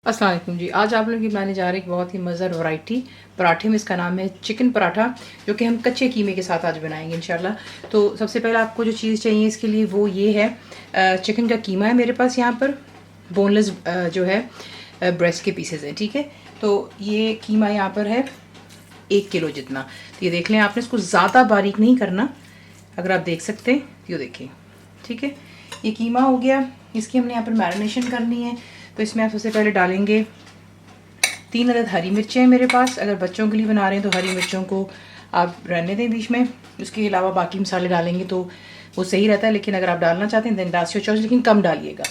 अस्सलाम वालेकुम जी। आज आप लोगों की बनाने जा रहे हैं एक बहुत ही मज़ेदार वैरायटी पराठे में। इसका नाम है चिकन पराठा, जो कि हम कच्चे कीमे के साथ आज बनाएंगे इंशाल्लाह। तो सबसे पहले आपको जो चीज़ चाहिए इसके लिए वो ये है, चिकन का कीमा है मेरे पास यहाँ पर, बोनलेस जो है ब्रेस्ट के पीसेज हैं, ठीक है। तो ये कीमा यहाँ पर है 1 किलो जितना। तो ये देख लें, आपने इसको ज़्यादा बारीक नहीं करना, अगर आप देख सकते हैं ये देखिए, ठीक है। ये कीमा हो गया, इसकी हमने यहाँ पर मैरिनेशन करनी है। तो इसमें आप सबसे पहले डालेंगे 3 अदद हरी मिर्चें हैं मेरे पास। अगर बच्चों के लिए बना रहे हैं तो हरी मिर्चों को आप रहने दें बीच में, उसके अलावा बाकी मसाले डालेंगे तो वो सही रहता है। लेकिन अगर आप डालना चाहते हैं देन डास योर चॉइस, लेकिन कम डालिएगा।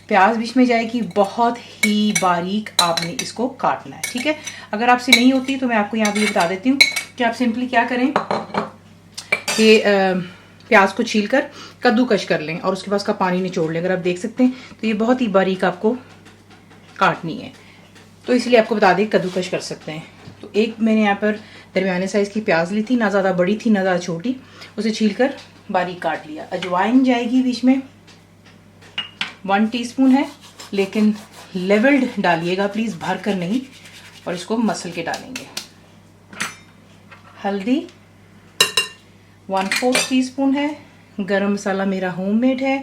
प्याज बीच में जाएगी, बहुत ही बारीक आपने इसको काटना है, ठीक है। अगर आपसे नहीं होती तो मैं आपको यहाँ भी बता देती हूँ कि आप सिंपली क्या करें कि प्याज को छील कर कद्दूकश कर लें और उसके बाद उसका पानी निचोड़ लें। अगर आप देख सकते हैं तो ये बहुत ही बारीक आपको काटनी है, तो इसलिए आपको बता दें कद्दूकश कर सकते हैं। तो एक मैंने यहाँ पर दरमियाने साइज़ की प्याज ली थी, ना ज़्यादा बड़ी थी ना ज़्यादा छोटी, उसे छील कर बारीक काट लिया। अजवाइन जाएगी बीच में, 1 टीस्पून है, लेकिन लेवल्ड डालिएगा प्लीज़, भर कर नहीं, और इसको मसल के डालेंगे। हल्दी 1/4 टीस्पून है। गरम मसाला मेरा होममेड है,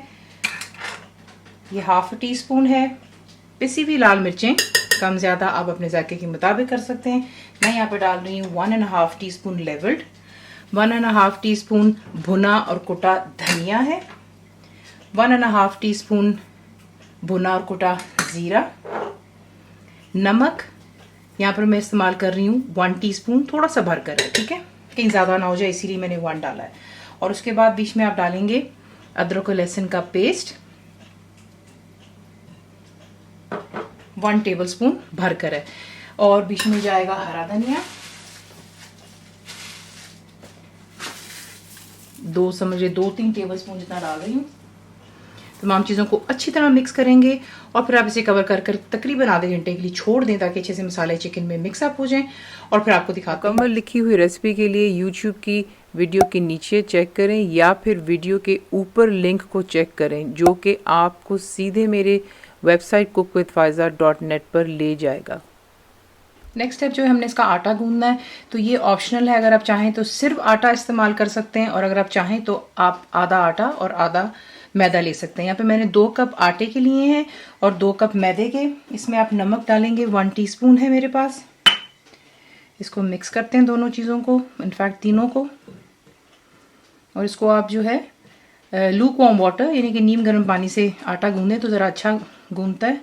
ये 1/2 टीस्पून है। पिसी हुई लाल मिर्चें कम ज़्यादा आप अपने जायके के मुताबिक कर सकते हैं। मैं यहाँ पर डाल रही हूँ 1.5 टीस्पून लेवल्ड, 1.5 टीस्पून भुना और कुटा धनिया है, 1.5 टीस्पून भुना और कुटा ज़ीरा। नमक यहाँ पर मैं इस्तेमाल कर रही हूँ 1 टीस्पून, थोड़ा सा भर कर है, ठीक है, कहीं ज़्यादा ना हो जाए इसीलिए मैंने 1 डाला है। और उसके बाद बीच में आप डालेंगे अदरक और लहसुन का पेस्ट, 1 टेबलस्पून भर कर है। और बीच में जाएगा हरा धनिया, 2-3 टेबलस्पून जितना डाल रही हूँ। तमाम चीज़ों को अच्छी तरह मिक्स करेंगे और फिर आप इसे कवर कर कर तकरीबन आधे घंटे के लिए छोड़ दें ताकि अच्छे से मसाले चिकन में मिक्स अप हो जाएं। और फिर आपको दिखाते हैं। मुकम्मल लिखी हुई रेसिपी के लिए यूट्यूब की वीडियो के नीचे चेक करें या फिर वीडियो के ऊपर लिंक को चेक करें, जो कि आपको सीधे मेरे वेबसाइट cookWithFaiza.net पर ले जाएगा। नेक्स्ट स्टेप जो है, हमने इसका आटा गूंदना है। तो ये ऑप्शनल है, अगर आप चाहें तो सिर्फ आटा इस्तेमाल कर सकते हैं, और अगर आप चाहें तो आप आधा आटा और आधा मैदा ले सकते हैं। यहाँ पे मैंने 2 कप आटे के लिए हैं और 2 कप मैदे के। इसमें आप नमक डालेंगे, 1 टीस्पून है मेरे पास। इसको मिक्स करते हैं दोनों चीज़ों को, इनफैक्ट तीनों को। और इसको आप जो है लूक वार्म वाटर यानी कि नीम गर्म पानी से आटा गूंदें तो ज़रा अच्छा गूंदता है।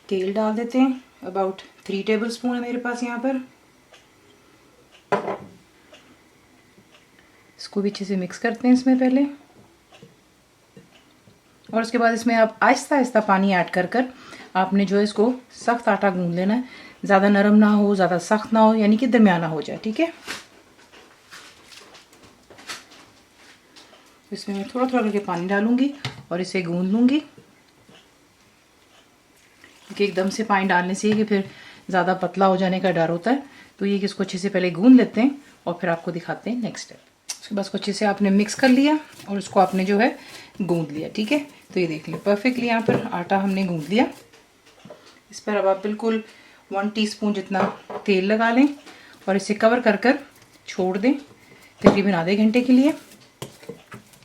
तेल डाल देते हैं, अबाउट 3 टेबलस्पून है मेरे पास यहाँ पर। इसको भी अच्छे से मिक्स करते हैं इसमें पहले, और उसके बाद इसमें आप आहिस्ता आहिस्ता पानी ऐड कर कर आपने जो है इसको सख्त आटा गूंद लेना है। ज़्यादा नरम ना हो, ज़्यादा सख्त ना हो, यानी कि दरमियाना हो जाए, ठीक है। इसमें मैं थोड़ा थोड़ा करके पानी डालूंगी और इसे गूंद लूँगी, क्योंकि एकदम से पानी डालने से कि फिर ज़्यादा पतला हो जाने का डर होता है। तो ये कि इसको अच्छे से पहले गूंद लेते हैं और फिर आपको दिखाते हैं नेक्स्ट स्टेप। उसके बाद इसको अच्छे से आपने मिक्स कर लिया और उसको आपने जो है गूंद लिया, ठीक है। तो ये देख लें परफेक्टली यहाँ पर आटा हमने गूंद लिया। इस पर अब आप बिल्कुल 1 टीस्पून जितना तेल लगा लें और इसे कवर कर कर छोड़ दें तकरीबन आधे घंटे के लिए।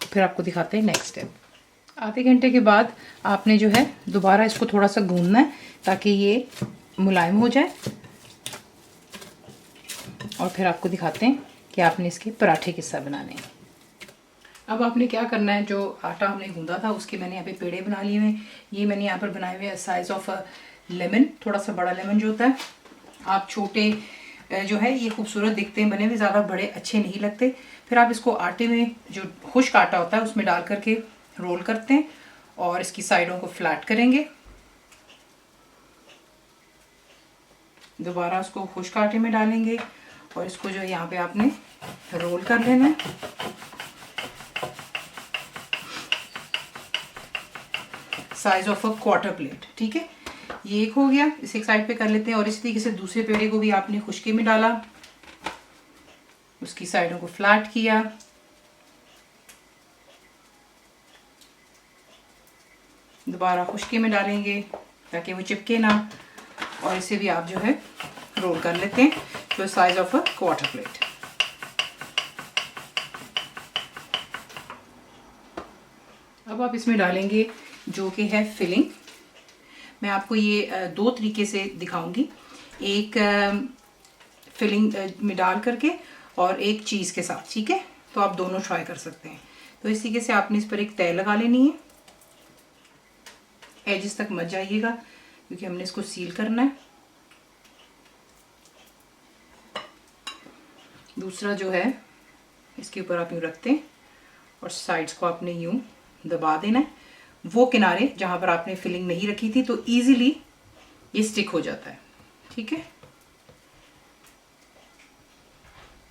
फिर आपको दिखाते हैं नेक्स्ट स्टेप। आधे घंटे के बाद आपने जो है दोबारा इसको थोड़ा सा गूंदना है ताकि ये मुलायम हो जाए, और फिर आपको दिखाते हैं कि आपने इसके पराठे किस तरह बनाने हैं। अब आपने क्या करना है, जो आटा हमने गूंदा था उसके मैंने यहाँ पे पेड़े बना लिए हुए हैं। ये मैंने यहाँ पर बनाए हुए साइज ऑफ लेमन, थोड़ा सा बड़ा लेमन जो होता है। आप छोटे जो है ये खूबसूरत दिखते हैं बने हुए, ज़्यादा बड़े अच्छे नहीं लगते। फिर आप इसको आटे में, जो खुश्क आटा होता है उसमें डाल करके रोल करते हैं और इसकी साइडों को फ्लैट करेंगे। दोबारा उसको खुश्क आटे में डालेंगे और इसको जो यहाँ पे आपने रोल कर लेना है। Size of a quarter plate, ठीक है। ये एक हो गया, इसे एक साइड पे कर लेते हैं। और इसी तरीके से दूसरे पेड़े को भी आपने खुश्की में डाला, उसकी साइडों को फ्लैट किया, दोबारा खुश्की में डालेंगे ताकि वो चिपके ना, और इसे भी आप जो है रोल कर लेते हैं तो size of a quarter plate. अब आप इसमें डालेंगे जो कि है फिलिंग। मैं आपको ये दो तरीके से दिखाऊंगी, एक फिलिंग में डाल करके और एक चीज़ के साथ, ठीक है। तो आप दोनों ट्राई कर सकते हैं। तो इस तरीके से आपने इस पर एक तय लगा लेनी है, एजेस तक मत जाइएगा क्योंकि हमने इसको सील करना है। दूसरा जो है इसके ऊपर आप यूँ रखते हैं और साइड्स को आपने यूँ दबा देना है, वो किनारे जहाँ पर आपने फिलिंग नहीं रखी थी, तो इजीली ये स्टिक हो जाता है, ठीक है।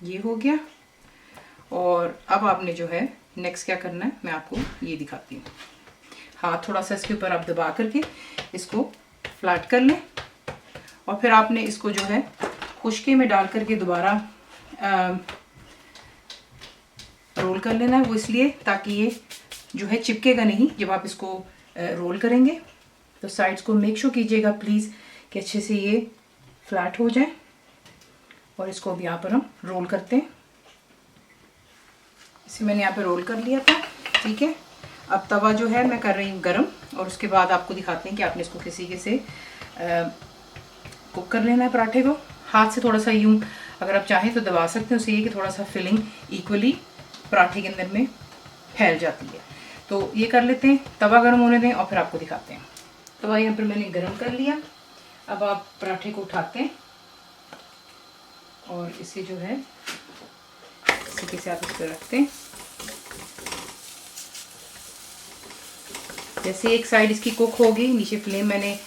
ये हो गया। और अब आपने जो है नेक्स्ट क्या करना है मैं आपको ये दिखाती हूँ। हाथ थोड़ा सा इसके ऊपर आप दबा करके इसको फ्लैट कर लें और फिर आपने इसको जो है खुश्की में डाल करके दोबारा रोल कर लेना है। वो इसलिए ताकि ये जो है चिपकेगा नहीं जब आप इसको रोल करेंगे। तो साइड्स को मेक श्योर कीजिएगा प्लीज़ कि अच्छे से ये फ्लैट हो जाए। और इसको अब यहाँ पर हम रोल करते हैं। इसे मैंने यहाँ पे रोल कर लिया था, ठीक है। अब तवा जो है मैं कर रही हूँ गरम, और उसके बाद आपको दिखाते हैं कि आपने इसको किसी के से कुक कर लेना है पराठे को। हाथ से थोड़ा सा यूँ अगर आप चाहें तो दबा सकते हैं, उससे ये कि थोड़ा सा फिलिंग इक्वली पराठे के अंदर में फैल जाती है। तो ये कर लेते हैं, तवा गर्म होने दें और फिर आपको दिखाते हैं। तवा यहाँ पर मैंने गर्म कर लिया। अब आप पराठे को उठाते हैं और इसे जो है इस तरीके से आप इस पर रखते हैं। जैसे एक साइड इसकी कुक होगी, नीचे फ्लेम मैंने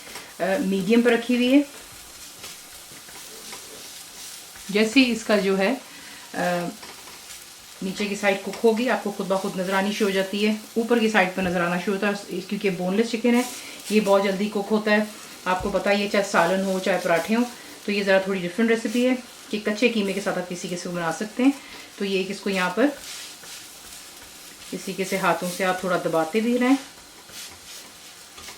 मीडियम पर रखी हुई है। जैसे ही इसका जो है नीचे की साइड कुक होगी, आपको खुद ब खुद नजर आनी शुरू हो जाती है। ऊपर की साइड पर नजर आना शुरू होता है क्योंकि बोनलेस चिकन है, ये बहुत जल्दी कुक होता है। आपको पता ही है, चाहे सालन हो चाहे पराठे हो। तो ये ज़रा थोड़ी डिफरेंट रेसिपी है कि कच्चे कीमे के साथ आप किसी के से बना सकते हैं। तो ये कि इसको यहाँ पर इसी के से हाथों से आप थोड़ा दबाते भी रहें,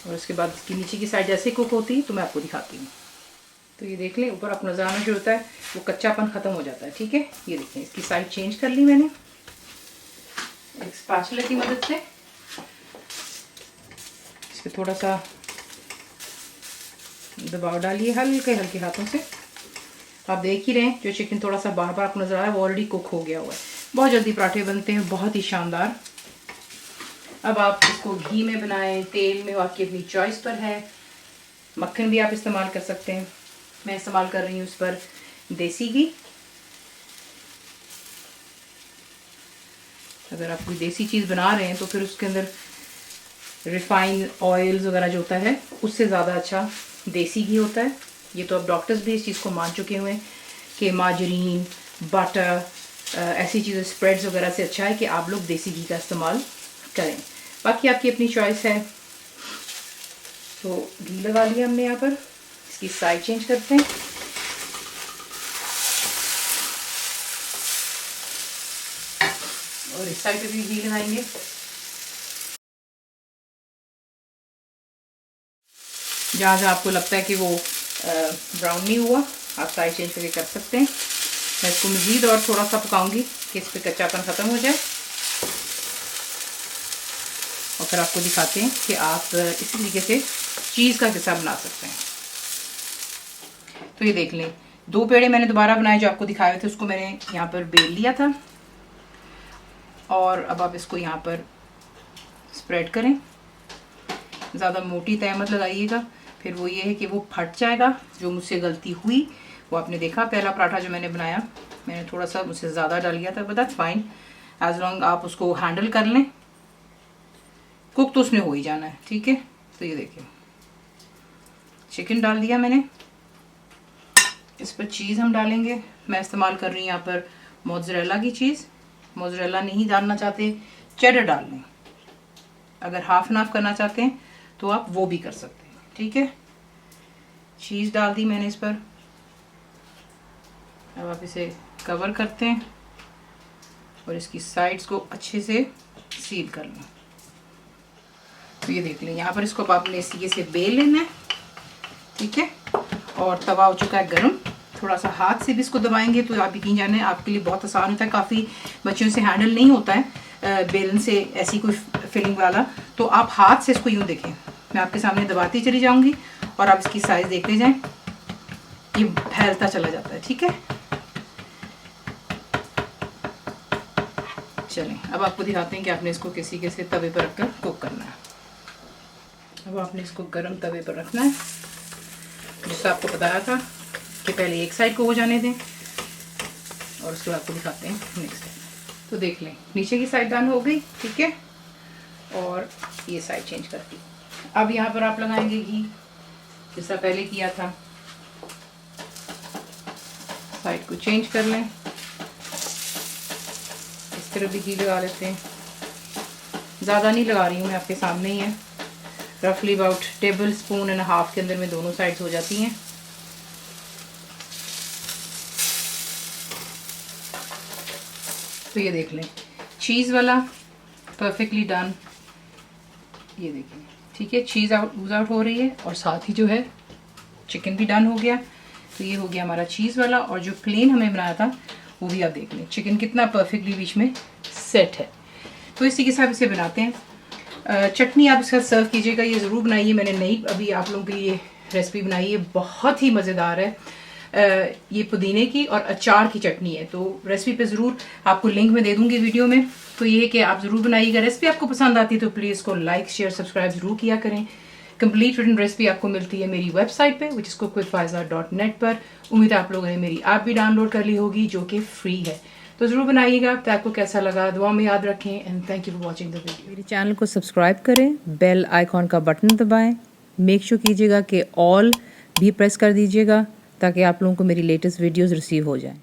और उसके बाद इसकी नीचे की साइड जैसे कुक होती है तो मैं आपको दिखाती हूँ। तो ये देख लें, ऊपर आपको नजर आना शुरू होता है, वो कच्चापन ख़त्म हो जाता है, ठीक है। ये देखें, इसकी साइड चेंज कर ली मैंने एक स्पैचुला की मदद से। इसके थोड़ा सा दबाव डालिए हल्के हल्के हाथों से। आप देख ही रहे हैं जो चिकन थोड़ा सा बार बार आपको नजर आ रहा है वो ऑलरेडी कुक हो गया हुआ है। बहुत जल्दी पराठे बनते हैं, बहुत ही शानदार। अब आप इसको घी में बनाएं, तेल में, आपकी अपनी चॉइस पर है। मक्खन भी आप इस्तेमाल कर सकते हैं। मैं इस्तेमाल कर रही हूँ इस पर देसी घी। अगर आप कोई देसी चीज़ बना रहे हैं तो फिर उसके अंदर रिफाइंड ऑयल्स वगैरह जो होता है उससे ज़्यादा अच्छा देसी घी होता है। ये तो अब डॉक्टर्स भी इस चीज़ को मान चुके हुए हैं कि मार्जरीन, बटर, ऐसी चीज़ें, स्प्रेड्स वगैरह से अच्छा है कि आप लोग देसी घी का इस्तेमाल करें। बाकी आपकी अपनी चॉइस है। तो घी लगा लिया हमने यहाँ पर। इसकी साइड चेंज करते हैं। और इस साइड पे भी घी लगाएंगे। जहाँ जहाँ आपको लगता है कि वो ब्राउन नहीं हुआ, आप साइड चेंज करके कर सकते हैं। मैं इसको मज़ीद और थोड़ा सा पकाऊंगी कि इस पर कच्चापन ख़त्म हो जाए, और फिर आपको दिखाते हैं कि आप इसी तरीके से चीज़ का किस्सा बना सकते हैं। तो ये देख लें, 2 पेड़े मैंने दोबारा बनाए जो आपको दिखाए हुए थे, उसको मैंने यहाँ पर बेल लिया था। और अब आप इसको यहाँ पर स्प्रेड करें। ज़्यादा मोटी तय मत लगाइएगा, फिर वो ये है कि वो फट जाएगा। जो मुझसे गलती हुई वो आपने देखा, पहला पराठा जो मैंने बनाया मैंने थोड़ा सा मुझसे ज़्यादा डाल लिया था, but that's fine as long आप उसको हैंडल कर लें। कुक तो उसने हो ही जाना है, ठीक है। तो ये देखिए, चिकन डाल दिया मैंने। इस पर चीज़ हम डालेंगे। मैं इस्तेमाल कर रही हूँ यहाँ पर मोज़रेला की चीज़। मोज़रेला नहीं डालना चाहते, चेडर डाल लें। अगर हाफ एंड हाफ करना चाहते हैं तो आप वो भी कर सकते हैं, ठीक है। चीज़ डाल दी मैंने इस पर। अब आप इसे कवर करते हैं और इसकी साइड्स को अच्छे से सील कर लें। तो ये देख लें, यहाँ पर इसको आपने सीधे से बेल लेना है, ठीक है। और तवा हो चुका है गर्म, थोड़ा सा हाथ से भी इसको दबाएंगे तो आप यकीन जाने आपके लिए बहुत आसान होता है। काफ़ी बच्चों से हैंडल नहीं होता है बेलन से ऐसी कोई फिलिंग वाला, तो आप हाथ से इसको यूँ देखें, मैं आपके सामने दबाती चली जाऊँगी और आप इसकी साइज़ देखते जाएँ, ये फैलता चला जाता है, ठीक है। चलें अब आपको दिखाते हैं कि आपने इसको कैसे तवे पर रखकर कुक करना है। अब आपने इसको गरम तवे पर रखना है, जिससे आपको बताया था कि पहले एक साइड को हो जाने दें और उसके बाद आपको दिखाते हैं नेक्स्ट साइड। तो देख लें, नीचे की साइड डन हो गई, ठीक है, और ये साइड चेंज कर दी। अब यहाँ पर आप लगाएंगे घी, जैसा पहले किया था। साइड को चेंज कर लें, इस तरह भी घी लगा लेते हैं। ज़्यादा नहीं लगा रही हूँ मैं, आपके सामने ही है, रफली about table spoon and half के अंदर में दोनों साइड्स हो जाती हैं। तो ये देख लें, चीज़ वाला परफेक्टली डन, ये देखें, ठीक है, चीज़ यूज़ आउट हो रही है और साथ ही जो है चिकन भी डन हो गया। तो ये हो गया हमारा चीज़ वाला, और जो प्लेन हमें बनाया था वो भी आप देख लें, चिकन कितना परफेक्टली बीच में सेट है। तो इसी के साथ इसे बनाते हैं। चटनी आप इसके साथ सर्व कीजिएगा, ये ज़रूर बनाइए, मैंने नई अभी आप लोगों के लिए रेसिपी बनाई है, बहुत ही मज़ेदार है। ये पुदीने की और अचार की चटनी है, तो रेसिपी पे ज़रूर आपको लिंक में दे दूंगी वीडियो में। तो ये है कि आप ज़रूर बनाइएगा। रेसिपी आपको पसंद आती है तो प्लीज़ इसको लाइक शेयर सब्सक्राइब ज़रूर किया करें। कंप्लीट रिटन रेसिपी आपको मिलती है मेरी वेबसाइट पे which is cookwithfaiza.net पर। उम्मीद है आप लोगों ने मेरी ऐप भी डाउनलोड कर ली होगी जो कि फ्री है, तो ज़रूर बनाइएगा। तो आपको कैसा लगा दुआ में याद रखें, and thank you for watching the video. मेरे चैनल को सब्सक्राइब करें, बेल आइकॉन का बटन दबाएं, मेक श्योर कीजिएगा कि ऑल भी प्रेस कर दीजिएगा ताकि आप लोगों को मेरी लेटेस्ट वीडियोस रिसीव हो जाएं।